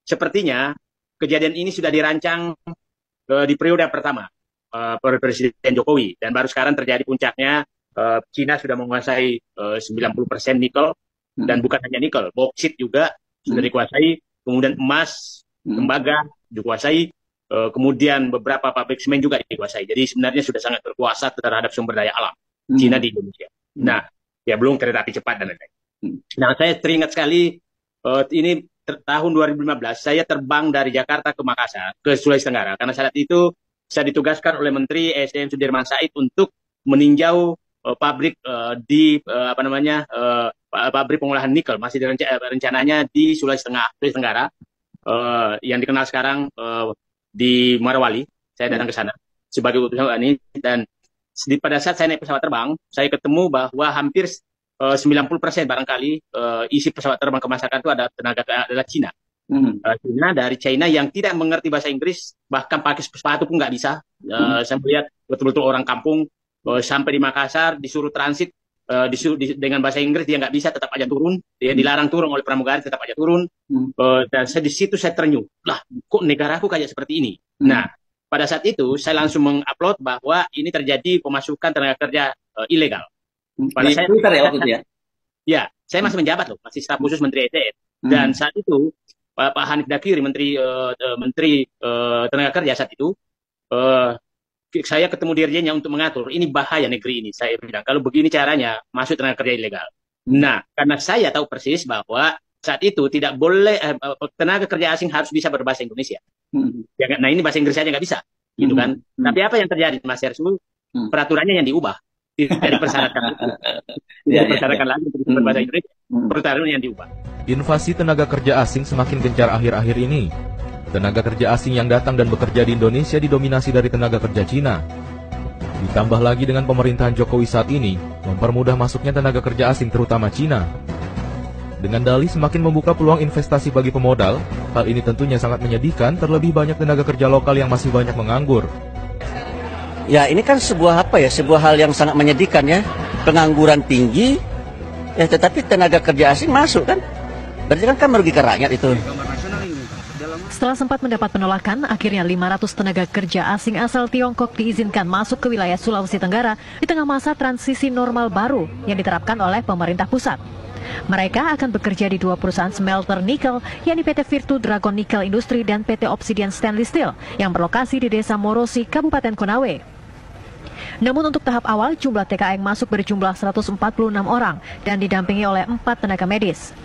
sepertinya kejadian ini sudah dirancang di periode pertama Presiden Jokowi, dan baru sekarang terjadi puncaknya. Cina sudah menguasai 90% nikel, dan bukan hanya nikel, boksit juga sudah dikuasai, kemudian emas, tembaga dikuasai, kemudian beberapa pabrik semen juga dikuasai. Jadi sebenarnya sudah sangat berkuasa terhadap sumber daya alam Cina di Indonesia. Nah, ya belum kereta api cepat dan lain-lain. Nah, saya teringat sekali ini tahun 2015 saya terbang dari Jakarta ke Makassar, ke Sulawesi Tenggara, karena saat itu saya ditugaskan oleh Menteri SDM Sudirman Said untuk meninjau pabrik pabrik pengolahan nikel, masih rencananya di Sulawesi Tenggara, yang dikenal sekarang di Morowali. Saya datang ke sana sebagai utusan ini, dan pada saat saya naik pesawat terbang, saya ketemu bahwa hampir 90% barangkali isi pesawat terbang ke masyarakat itu adalah Cina. Cina dari China yang tidak mengerti bahasa Inggris, bahkan pakai sepatu pun nggak bisa. Saya melihat betul-betul orang kampung sampai di Makassar disuruh transit dengan bahasa Inggris, dia nggak bisa, tetap aja turun. Dia dilarang turun oleh pramugari, tetap aja turun. Dan di situ saya terenyuh, lah kok negaraku kayak seperti ini. Nah, pada saat itu saya langsung mengupload bahwa ini terjadi pemasukan tenaga kerja ilegal. Pada saya Twitter ya waktu itu ya? Ya, saya masih menjabat loh, masih staf khusus Menteri SDM. Dan saat itu Pak Hanif Dakiri, Menteri Tenaga Kerja saat itu, saya ketemu dirjennya untuk mengatur, ini bahaya negeri ini. Saya bilang, kalau begini caranya masuk tenaga kerja ilegal. Nah, karena saya tahu persis bahwa saat itu tidak boleh tenaga kerja asing harus bisa berbahasa Indonesia. Nah, ini bahasa Inggris saja nggak bisa, gitu kan? Tapi apa yang terjadi, Mas Hersu? Peraturannya yang diubah. Tidak dipersyaratkan lagi untuk berbahasa Indonesia. Peraturan yang diubah. Invasi tenaga kerja asing semakin gencar akhir-akhir ini. Tenaga kerja asing yang datang dan bekerja di Indonesia didominasi dari tenaga kerja Cina. Ditambah lagi dengan pemerintahan Jokowi saat ini mempermudah masuknya tenaga kerja asing terutama Cina. Dengan dalih semakin membuka peluang investasi bagi pemodal, hal ini tentunya sangat menyedihkan, terlebih banyak tenaga kerja lokal yang masih banyak menganggur. Ya, ini kan sebuah hal yang sangat menyedihkan ya. Pengangguran tinggi, ya tetapi tenaga kerja asing masuk kan. Berarti kan merugikan rakyat itu. Setelah sempat mendapat penolakan, akhirnya 500 tenaga kerja asing asal Tiongkok diizinkan masuk ke wilayah Sulawesi Tenggara di tengah masa transisi normal baru yang diterapkan oleh pemerintah pusat. Mereka akan bekerja di 2 perusahaan smelter nikel, yakni PT Virtu Dragon Nickel Industri dan PT Obsidian Stainless Steel yang berlokasi di Desa Morosi, Kabupaten Konawe. Namun untuk tahap awal, jumlah TKA yang masuk berjumlah 146 orang dan didampingi oleh 4 tenaga medis.